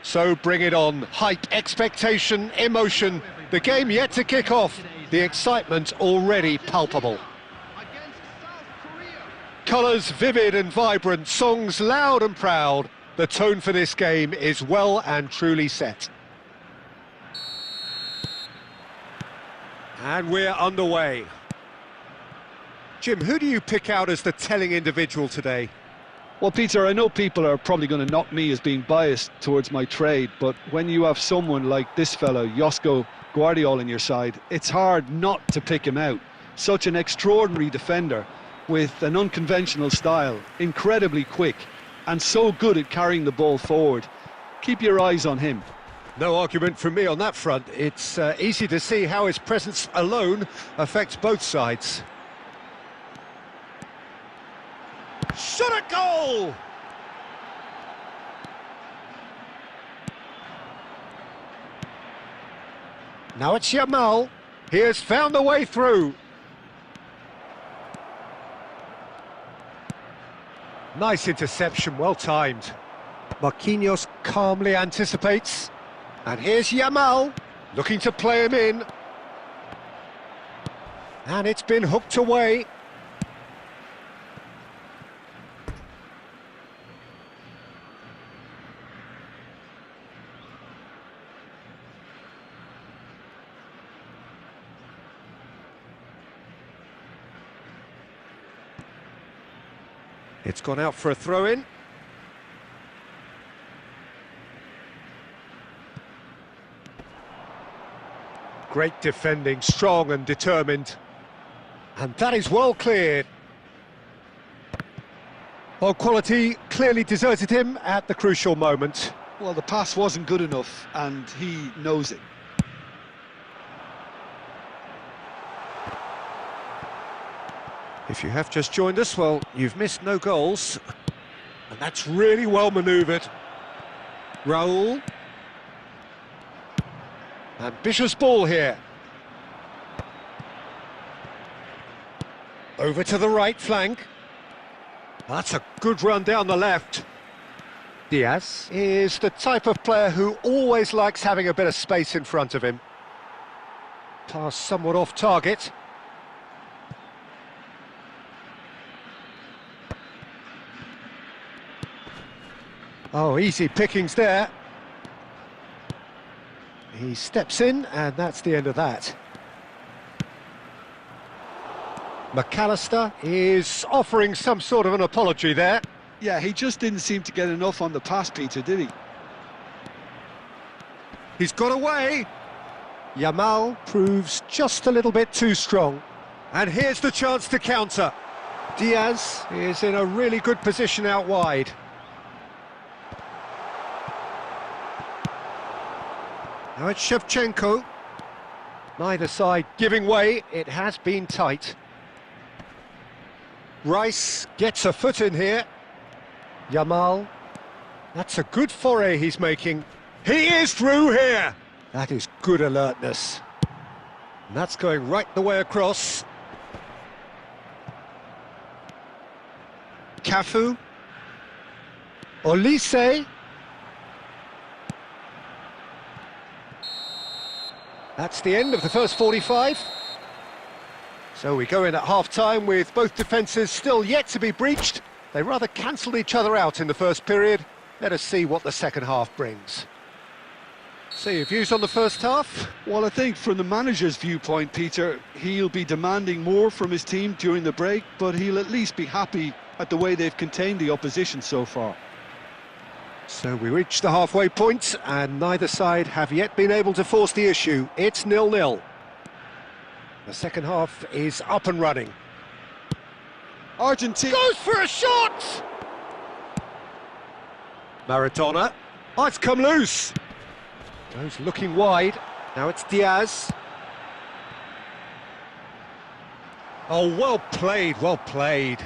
So bring it on. Hype, expectation, emotion. The game yet to kick off. The excitement already palpable. Colours vivid and vibrant, songs loud and proud. The tone for this game is well and truly set. And we're underway. Jim, who do you pick out as the telling individual today? Well, Peter, I know people are probably going to knock me as being biased towards my trade, but when you have someone like this fellow, Josko Guardiola, on your side, it's hard not to pick him out. Such an extraordinary defender with an unconventional style, incredibly quick, and so good at carrying the ball forward. Keep your eyes on him. No argument from me on that front. It's easy to see how his presence alone affects both sides. Shot a goal! Now it's Yamal. He has found the way through. Nice interception, well timed. Marquinhos calmly anticipates. And here's Yamal, looking to play him in. And it's been hooked away. It's gone out for a throw-in. Great defending, strong and determined. And that is well cleared. Well, quality clearly deserted him at the crucial moment. Well, the pass wasn't good enough, and he knows it. If you have just joined us, well, you've missed no goals. And that's really well manoeuvred. Raul. Ambitious ball here. Over to the right flank. That's a good run down the left. Diaz is the type of player who always likes having a bit of space in front of him. Pass somewhat off target. Oh, easy pickings there. He steps in, and that's the end of that. McAllister is offering some sort of an apology there. Yeah, he just didn't seem to get enough on the pass, Peter, did he? He's got away. Yamal proves just a little bit too strong. And here's the chance to counter. Diaz is in a really good position out wide. Now it's Shevchenko. Neither side giving way. It has been tight. Rice gets a foot in here. Yamal. That's a good foray he's making. He is through here. That is good alertness. And that's going right the way across. Cafu. Olise. That's the end of the first 45. So we go in at half-time with both defences still yet to be breached. They rather cancelled each other out in the first period. Let us see what the second half brings. So your views on the first half? Well, I think from the manager's viewpoint, Peter, he'll be demanding more from his team during the break, but he'll at least be happy at the way they've contained the opposition so far. So we reach the halfway point, and neither side have yet been able to force the issue. It's 0-0. The second half is up and running. Argentina goes for a shot! Maradona. Oh, it's come loose. Goes looking wide. Now it's Diaz. Oh, well played, well played.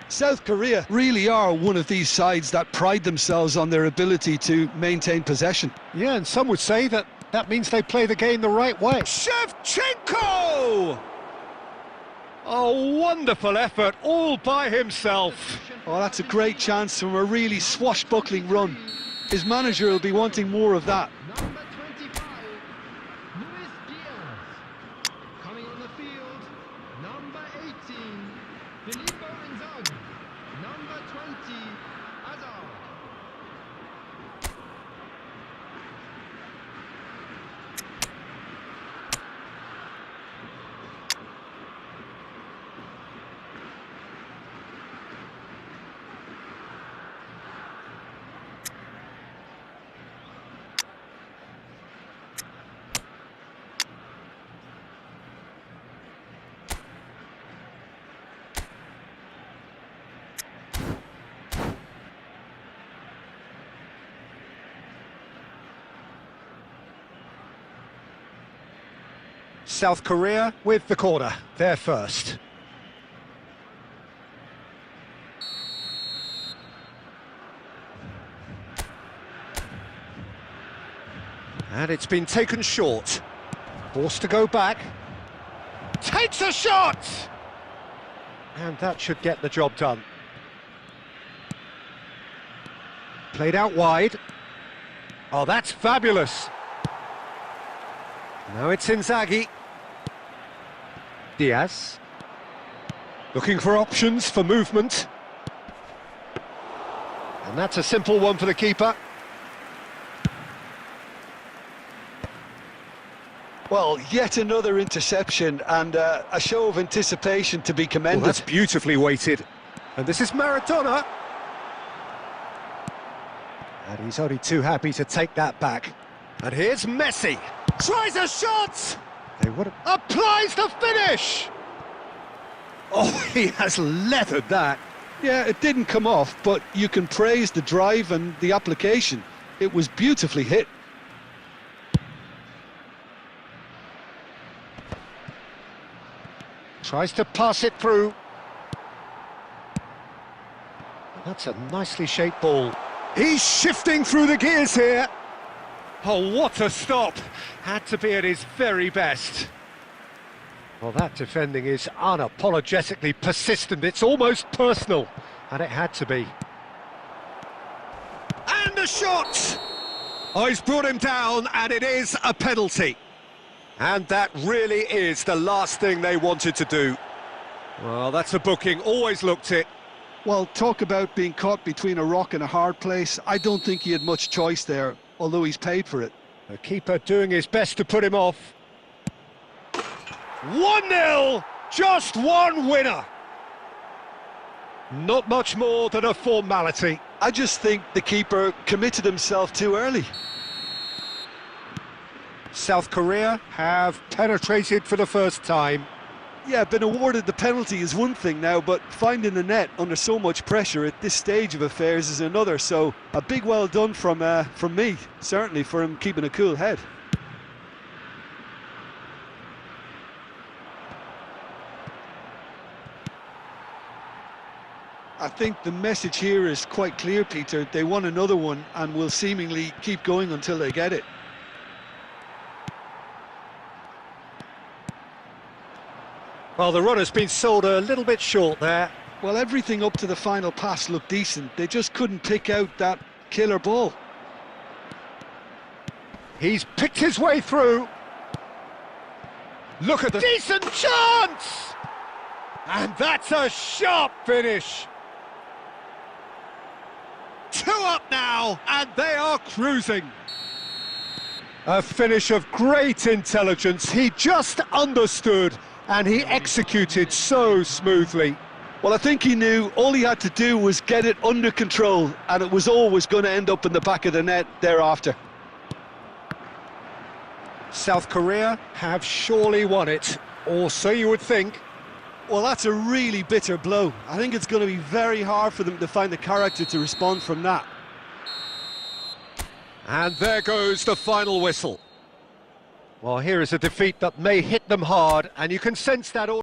South Korea really are one of these sides that pride themselves on their ability to maintain possession. Yeah, and some would say that means they play the game the right way. Shevchenko! Oh, wonderful effort, all by himself. Oh, that's a great chance from a really swashbuckling run. His manager will be wanting more of that. Number 25, Luis Diaz. Coming on the field, number 18, Filippo Inzaghi. Number 20, Hazard. South Korea with the corner, they're first. And it's been taken short. Forced to go back. Takes a shot! And that should get the job done. Played out wide. Oh, that's fabulous. Now it's Inzaghi. Diaz. Looking for options for movement. And that's a simple one for the keeper. Well, Well, yet another interception and a show of anticipation to be Well, commended. that's beautifully weighted. And this is Maradona. And he's only too happy to take that back. And here's Messi. Tries a shot! They would have... Applies the finish! Oh, he has leathered that. Yeah, it didn't come off, but you can praise the drive and the application. It was beautifully hit. Tries to pass it through. That's a nicely shaped ball. He's shifting through the gears here. Oh, what a stop. Had to be at his very best. Well, that defending is unapologetically persistent. It's almost personal. And it had to be. And the shot! Oh, he's brought him down, and it is a penalty. And that really is the last thing they wanted to do. Well, that's a booking. Always looked it. Well, talk about being caught between a rock and a hard place. I don't think he had much choice there, although he's paid for it. The keeper doing his best to put him off. 1-0, just one winner. Not much more than a formality. I just think the keeper committed himself too early. South Korea have penetrated for the first time. Yeah, been awarded the penalty is one thing now, but finding the net under so much pressure at this stage of affairs is another. So a big well done from me, certainly, for him keeping a cool head. I think the message here is quite clear, Peter. They won another one and will seemingly keep going until they get it. Well, the run has been sold a little bit short there. Well, everything up to the final pass looked decent. They just couldn't pick out that killer ball. He's picked his way through. Look at the decent chance! And that's a sharp finish. 2 up now, and they are cruising. A finish of great intelligence. He just understood, and he executed so smoothly. Well, I think he knew all he had to do was get it under control, and it was always going to end up in the back of the net thereafter. South Korea have surely won it, or so you would think. Well, that's a really bitter blow. I think it's going to be very hard for them to find the character to respond from that. And there goes the final whistle. Well, here is a defeat that may hit them hard, and you can sense that all.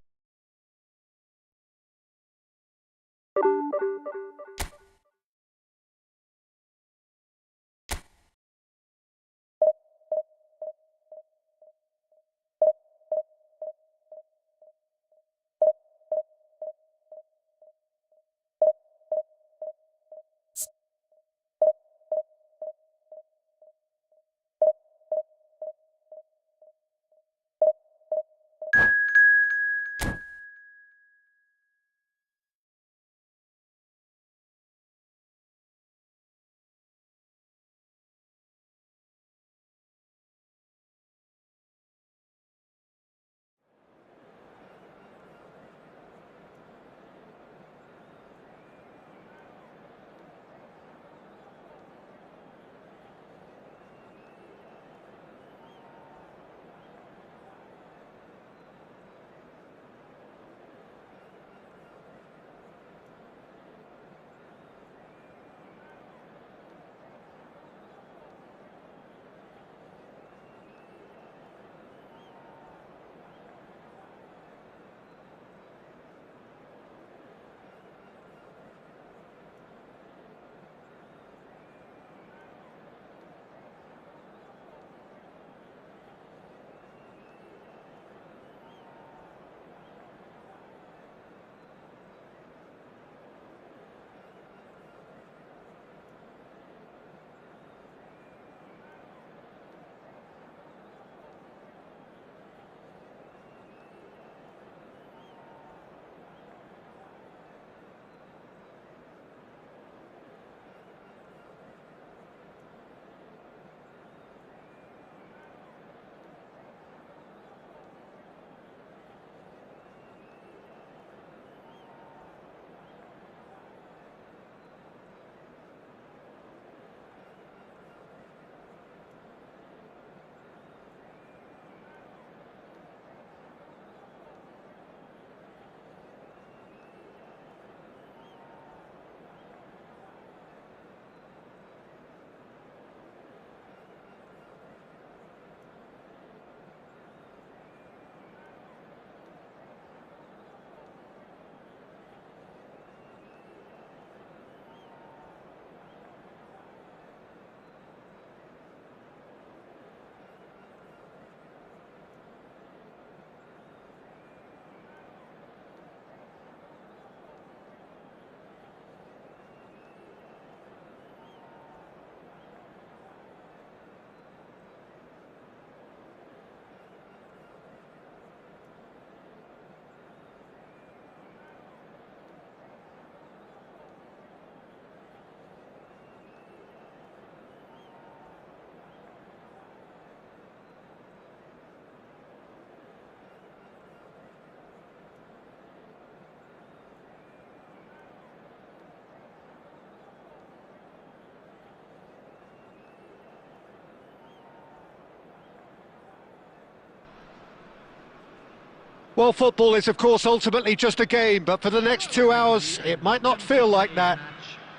Well, football is, of course, ultimately just a game, but for the next 2 hours, it might not feel like that.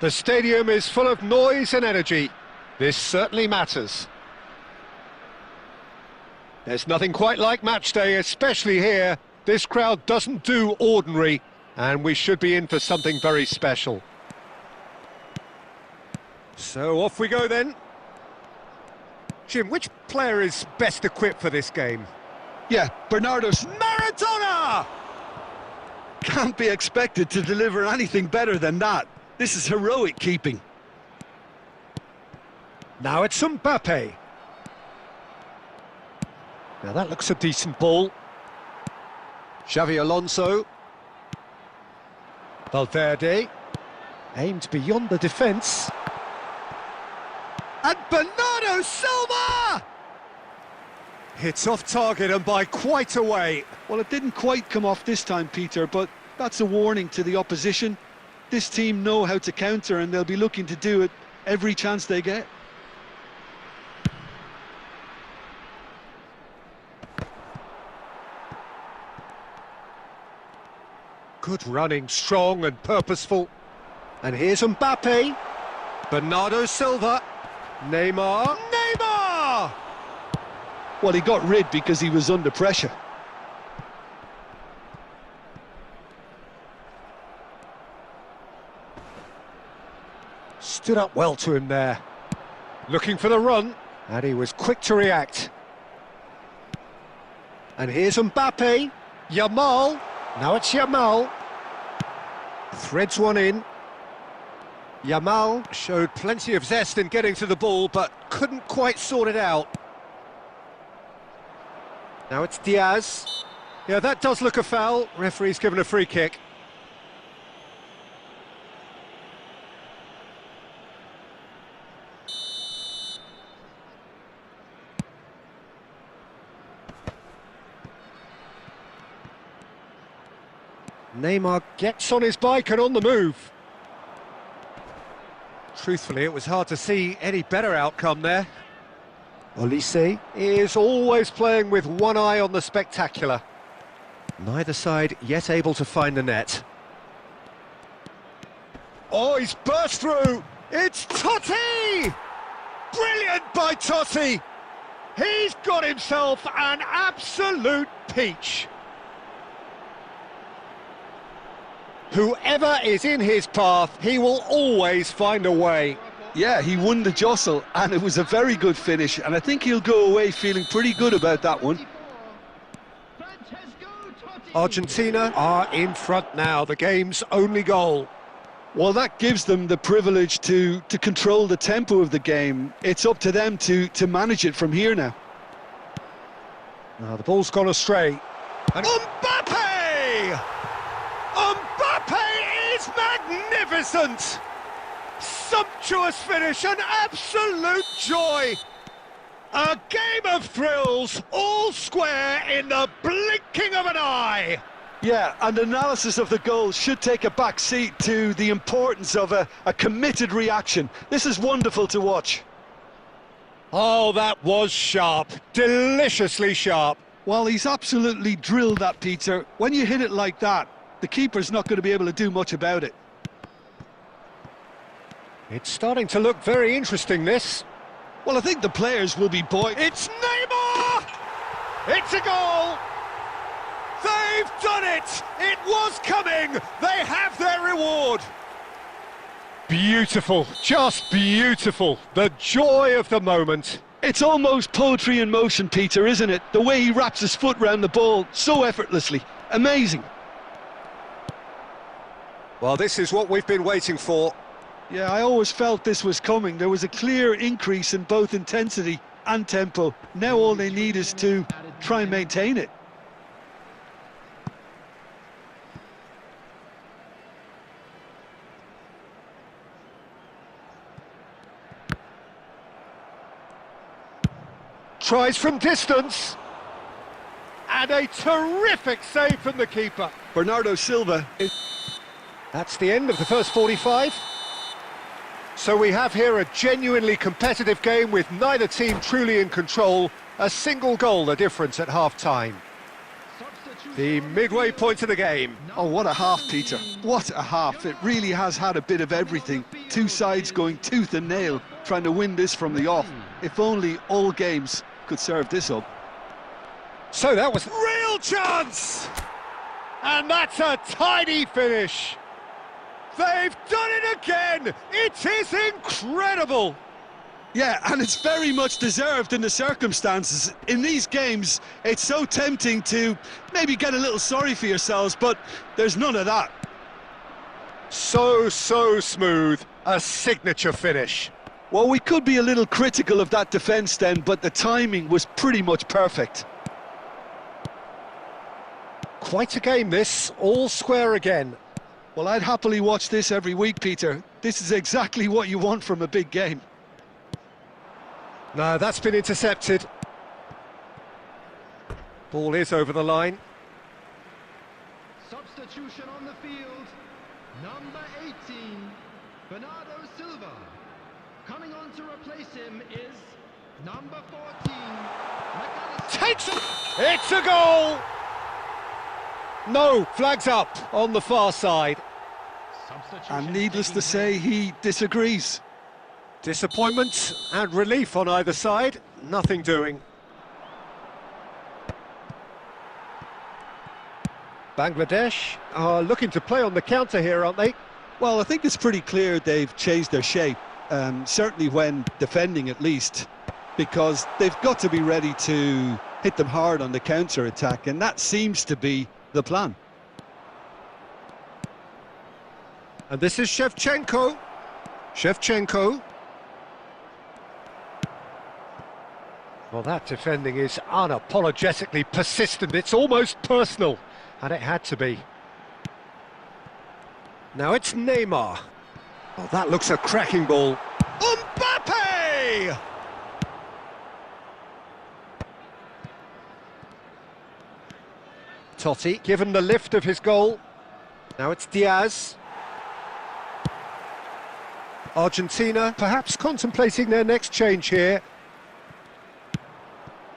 The stadium is full of noise and energy. This certainly matters. There's nothing quite like match day, especially here. This crowd doesn't do ordinary, and we should be in for something very special. So off we go then. Jim, which player is best equipped for this game? Yeah, Bernardo's Maradona! can't be expected to deliver anything better than that. This is heroic keeping. Now it's Mbappe. Now that looks a decent ball. Xavi Alonso. Valverde. Aimed beyond the defence. And Bernardo Silva! Hits off target and by quite a way. Well, it didn't quite come off this time, Peter, but that's a warning to the opposition. This team know how to counter and they'll be looking to do it every chance they get. Good running, strong and purposeful. And here's Mbappe. Bernardo Silva. Neymar. Neymar! Well, he got rid because he was under pressure. Stood up well to him there. Looking for the run. And he was quick to react. And here's Mbappe. Yamal. Now it's Yamal. Threads one in. Yamal showed plenty of zest in getting to the ball, but couldn't quite sort it out. Now it's Diaz. Yeah, that does look a foul. Referee's given a free kick. Neymar gets on his bike and on the move. Truthfully, it was hard to see any better outcome there. Olise is always playing with one eye on the spectacular. Neither side yet able to find the net. Oh, he's burst through! It's Totti! Brilliant by Totti! He's got himself an absolute peach. Whoever is in his path, he will always find a way. Yeah, he won the jostle, and it was a very good finish, and I think he'll go away feeling pretty good about that one. Argentina are in front now, the game's only goal. Well, that gives them the privilege to control the tempo of the game. It's up to them to manage it from here now. Now the ball's gone astray. And Mbappe! Mbappe is magnificent! Sumptuous finish, an absolute joy! A game of thrills, all square in the blinking of an eye! Yeah, and analysis of the goal should take a back seat to the importance of a committed reaction. This is wonderful to watch. Oh, that was sharp, deliciously sharp. Well, he's absolutely drilled that, Peter. When you hit it like that, the keeper's not going to be able to do much about it. It's starting to look very interesting, this. Well, I think the players will be buoyant. It's Neymar! It's a goal! They've done it! It was coming! They have their reward! Beautiful, just beautiful. The joy of the moment. It's almost poetry in motion, Peter, isn't it? The way he wraps his foot round the ball so effortlessly. Amazing. Well, this is what we've been waiting for. Yeah, I always felt this was coming. There was a clear increase in both intensity and tempo. Now all they need is to try and maintain it. Tries from distance. And a terrific save from the keeper. Bernardo Silva. That's the end of the first 45. So we have here a genuinely competitive game with neither team truly in control. A single goal the difference at half-time. The midway point of the game. Oh, what a half, Peter. What a half. It really has had a bit of everything. Two sides going tooth and nail, trying to win this from the off. If only all games could serve this up. So that was real chance! And that's a tidy finish. They've done it again! It is incredible! Yeah, and it's very much deserved in the circumstances. In these games, it's so tempting to maybe get a little sorry for yourselves, but there's none of that. So smooth. A signature finish. Well, we could be a little critical of that defence then, but the timing was pretty much perfect. Quite a game this, all square again. Well, I'd happily watch this every week, Peter. This is exactly what you want from a big game. No, that's been intercepted. Ball is over the line. Substitution on the field. Number 18, Bernardo Silva. Coming on to replace him is number 14, McAllister. Takes it! It's a goal! No, flags up on the far side. And needless to say, he disagrees. Disappointment and relief on either side. Nothing doing. Bangladesh are looking to play on the counter here, aren't they? Well, I think it's pretty clear they've changed their shape, certainly when defending at least, because they've got to be ready to hit them hard on the counter-attack, and that seems to be the plan. And this is Shevchenko. Shevchenko. Well, that defending is unapologetically persistent. It's almost personal, and it had to be. Now it's Neymar. Oh, that looks a cracking ball. Mbappe! Totti, given the lift of his goal. Now it's Diaz. Argentina perhaps contemplating their next change here.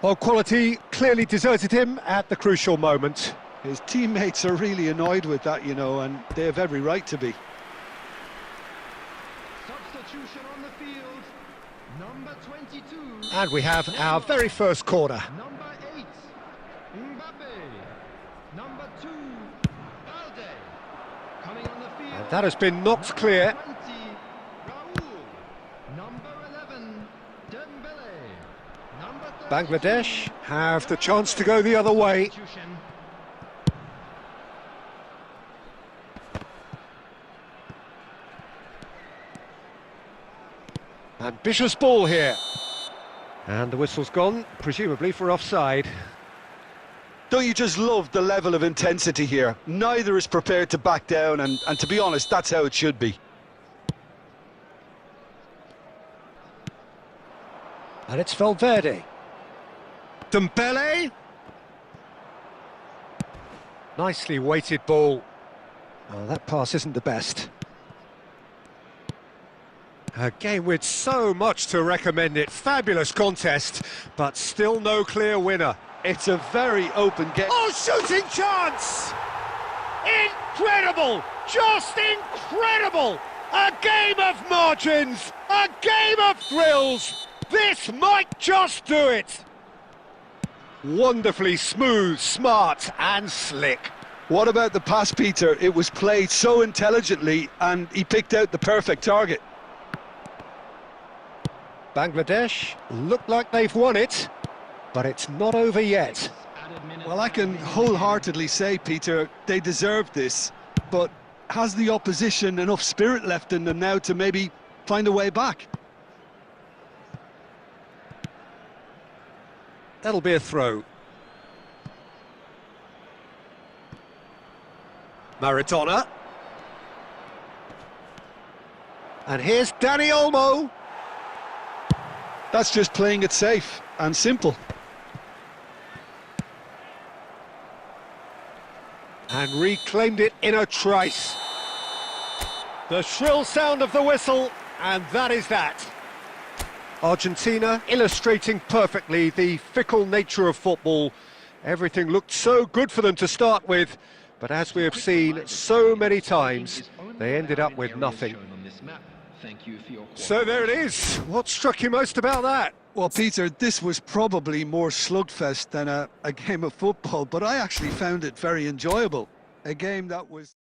Well, quality clearly deserted him at the crucial moment. His teammates are really annoyed with that, you know, and they have every right to be. Substitution on the field. Number 22. And we have our very first corner. Number 8, Mbappe. Number 2, Balde. Coming on the field. And that has been knocked clear. 20, Raul. Number 11, Dembele. Number 32, Bangladesh have the chance to go the other way. substitution. Ambitious ball here. And the whistle's gone, presumably for offside. Don't you just love the level of intensity here? Neither is prepared to back down, and to be honest, that's how it should be. And it's Valverde. Dembele. Nicely weighted ball. Oh, that pass isn't the best. A game with so much to recommend it. Fabulous contest, but still no clear winner. It's a very open game. Oh, shooting chance! Incredible! Just incredible! A game of margins! A game of thrills! This might just do it! Wonderfully smooth, smart and slick. What about the pass, Peter? It was played so intelligently, and he picked out the perfect target. Bangladesh look like they've won it, but it's not over yet. Well, I can wholeheartedly say, Peter, they deserved this, but has the opposition enough spirit left in them now to maybe find a way back? That'll be a throw. Maradona. And here's Dani Olmo. That's just playing it safe and simple. And reclaimed it in a trice. The shrill sound of the whistle, and that is that. Argentina illustrating perfectly the fickle nature of football. Everything looked so good for them to start with, but as we have seen so many times, they ended up with nothing. So there it is. What struck you most about that? Well, Peter, this was probably more slugfest than a game of football, but I actually found it very enjoyable. A game that was...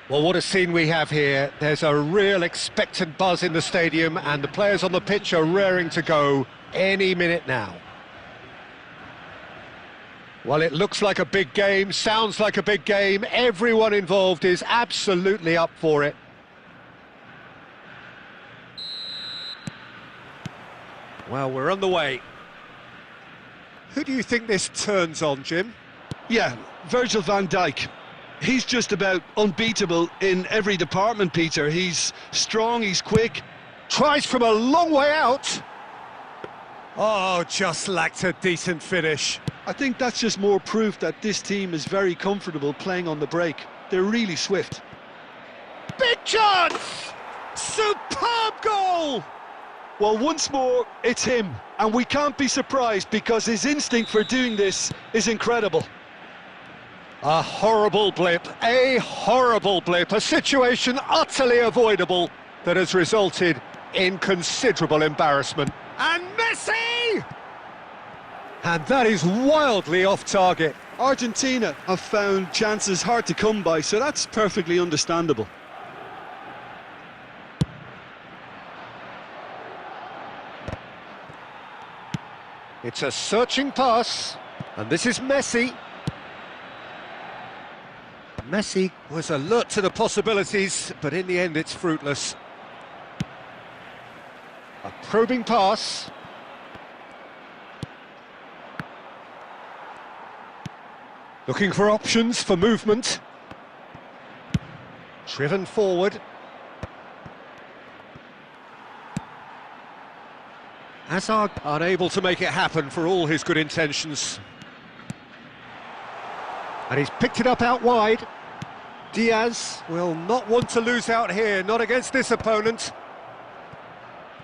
Well, what a scene we have here. There's a real expectant buzz in the stadium, and the players on the pitch are raring to go any minute now. Well, it looks like a big game, sounds like a big game. Everyone involved is absolutely up for it. Well, we're on the way. Who do you think this turns on, Jim? Yeah, Virgil van Dijk. He's just about unbeatable in every department, Peter. He's strong, he's quick. Tries from a long way out. Oh, just lacked a decent finish. I think that's just more proof that this team is very comfortable playing on the break. They're really swift. Big chance! Superb goal! Well, once more, it's him. And we can't be surprised because his instinct for doing this is incredible. A horrible blip, a situation utterly avoidable that has resulted in considerable embarrassment. And Messi! And that is wildly off target. Argentina have found chances hard to come by, so that's perfectly understandable. It's a searching pass, and this is Messi. Messi was alert to the possibilities, but in the end it's fruitless. A probing pass. Looking for options for movement. Driven forward. Hazard unable to make it happen for all his good intentions. And he's picked it up out wide. Diaz will not want to lose out here, not against this opponent.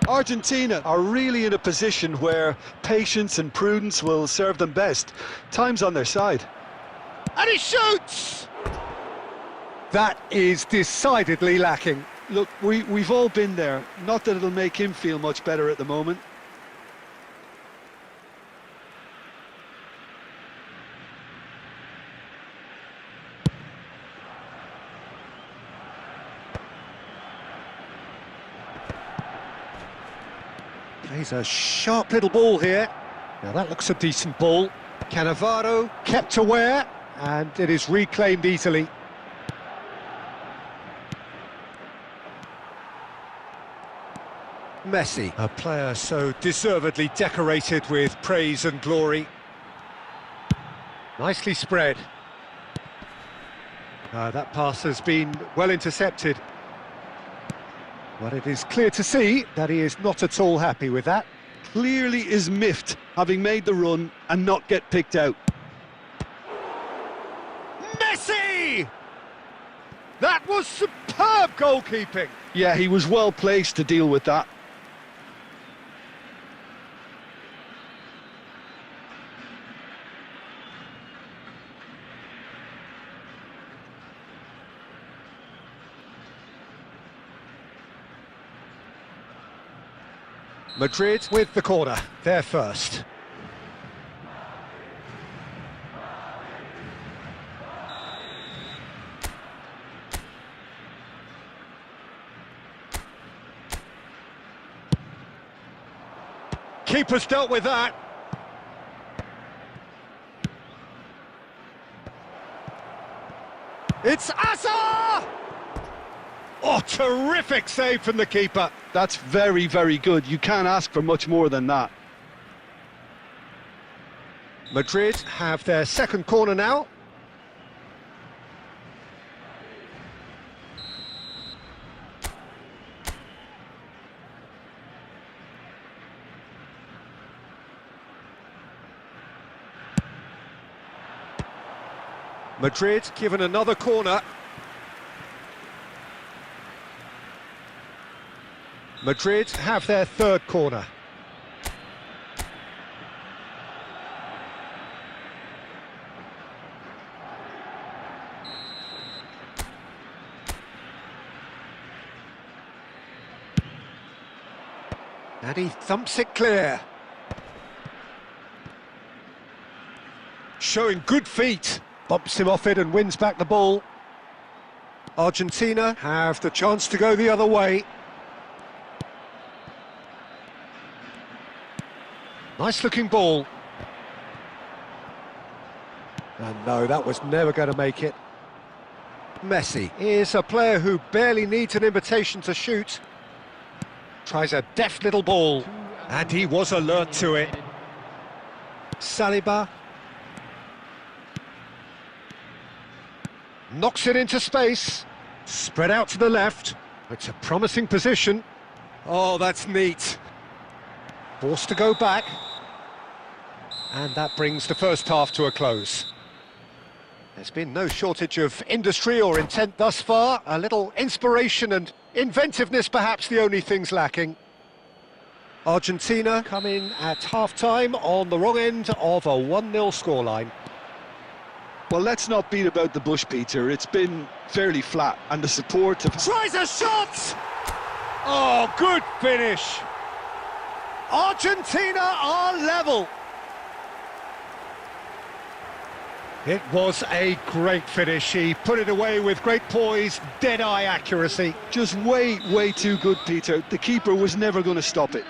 Argentina are really in a position where patience and prudence will serve them best. Time's on their side. And he shoots! That is decidedly lacking. Look, we've all been there. Not that it'll make him feel much better at the moment. Plays a sharp little ball here. Now that looks a decent ball. Cannavaro kept aware, and it is reclaimed easily. Messi, a player so deservedly decorated with praise and glory. Nicely spread. That pass has been well intercepted. But it is clear to see that he is not at all happy with that. Clearly is miffed, having made the run and not get picked out. Messi! That was superb goalkeeping. Yeah, he was well placed to deal with that. Madrid with the corner, they're first. Keeper's dealt with that. It's Asa! Oh, terrific save from the keeper. That's very, very good. You can't ask for much more than that. Madrid have their second corner now. Madrid given another corner. Madrid have their third corner. And he thumps it clear. Showing good feet. Bumps him off it and wins back the ball. Argentina have the chance to go the other way. Nice looking ball. And no, that was never going to make it. Messi is a player who barely needs an invitation to shoot. Tries a deft little ball, and he was alert to it. Saliba. Knocks it into space. Spread out to the left. It's a promising position. Oh, that's neat. Forced to go back. And that brings the first half to a close. There's been no shortage of industry or intent thus far. A little inspiration and inventiveness perhaps the only things lacking. Argentina come in at half-time on the wrong end of a 1-0 scoreline. Well, let's not beat about the bush, Peter. It's been fairly flat, and the support of... Tries a shot! Oh, good finish! Argentina are level! It was a great finish. He put it away with great poise, dead-eye accuracy. Just way, way too good, Peter. The keeper was never going to stop it.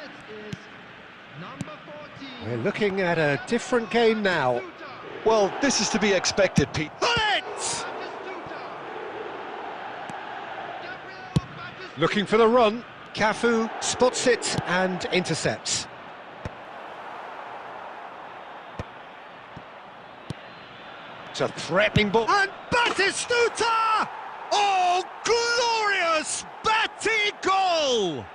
We're looking at a different game now. Well, this is to be expected, Pete. Bullet! Looking for the run. Cafu spots it and intercepts. It's a threatening ball. And Batistuta! Oh, glorious Batty goal!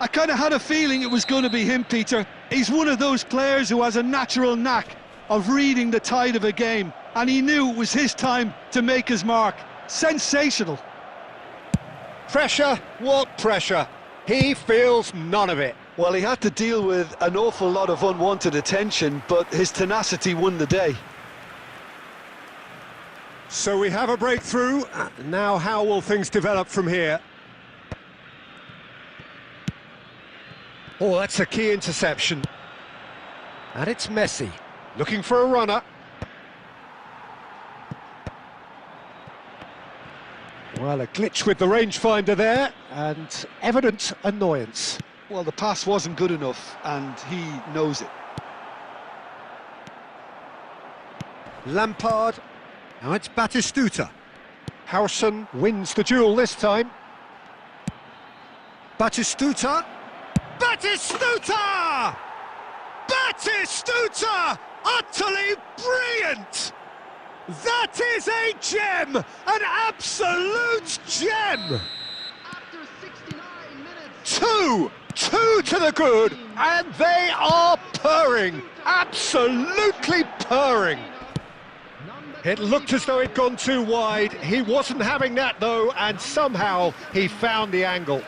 I kind of had a feeling it was going to be him, Peter. He's one of those players who has a natural knack of reading the tide of a game, and he knew it was his time to make his mark. Sensational. Pressure? What pressure? He feels none of it. Well, he had to deal with an awful lot of unwanted attention, but his tenacity won the day. So we have a breakthrough. Now how will things develop from here? Oh, that's a key interception. And it's Messi, looking for a runner. Well, a glitch with the rangefinder there, and evident annoyance. Well, the pass wasn't good enough, and he knows it. Lampard. Now it's Batistuta. Howson wins the duel this time. Batistuta. Batistuta! Batistuta! Utterly brilliant! That is a gem! An absolute gem! After 69 minutes. Two to the good, and they are purring! Absolutely purring! It looked as though it'd gone too wide. He wasn't having that though, and somehow he found the angle.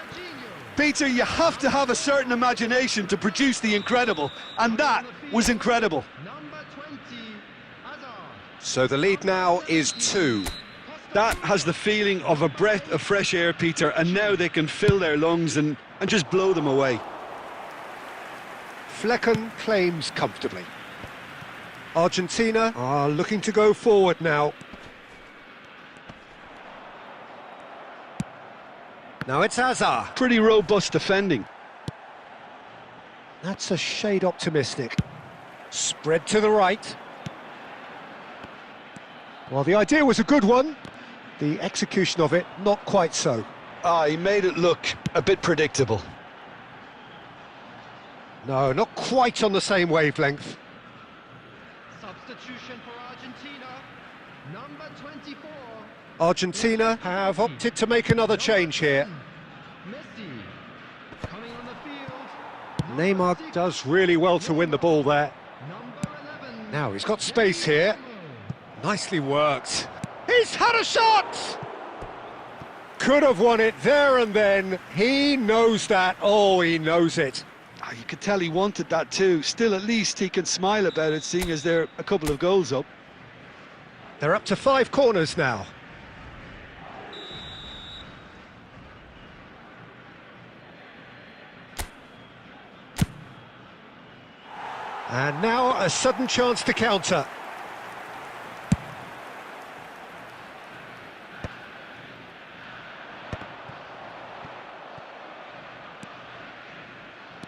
Peter, you have to have a certain imagination to produce the incredible, and that was incredible. Number 20, Hazard. So the lead now is 2. That has the feeling of a breath of fresh air, Peter, and now they can fill their lungs and just blow them away. Flecken claims comfortably. Argentina are looking to go forward now. Now it's Hazard. Pretty robust defending. That's a shade optimistic. Spread to the right. Well, the idea was a good one. The execution of it, not quite so. He made it look a bit predictable. No, not quite on the same wavelength. Substitution for Argentina. Number 24. Argentina have opted to make another change here. Messi. Coming on the field. Neymar does really well to win the ball there. Number 11. Now he's got space here. Nicely worked. He's had a shot! Could have won it there and then. He knows that. Oh, he knows it. You could tell he wanted that too. Still, at least he can smile about it, seeing as they're a couple of goals up. They're up to 5 corners now. And now a sudden chance to counter.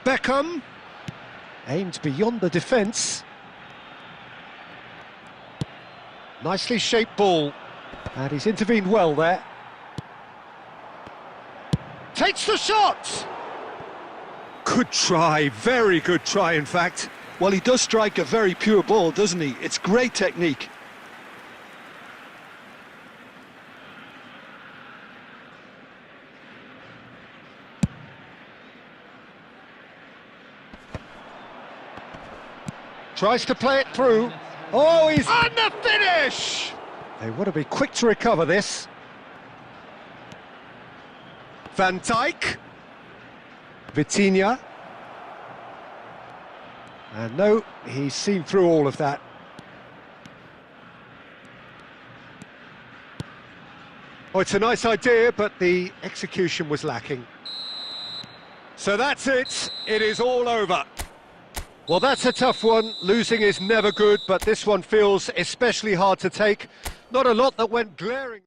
Beckham aimed beyond the defence. Nicely shaped ball, and he's intervened well there. Takes the shot! Good try, very good try in fact. Well, he does strike a very pure ball, doesn't he? It's great technique. Tries to play it through. Oh, he's on the finish! They want to be quick to recover this. Van Dijk. Vitinha. And no, he's seen through all of that. Oh, it's a nice idea, but the execution was lacking. So that's it. It is all over. Well, that's a tough one. Losing is never good, but this one feels especially hard to take. Not a lot that went glaring.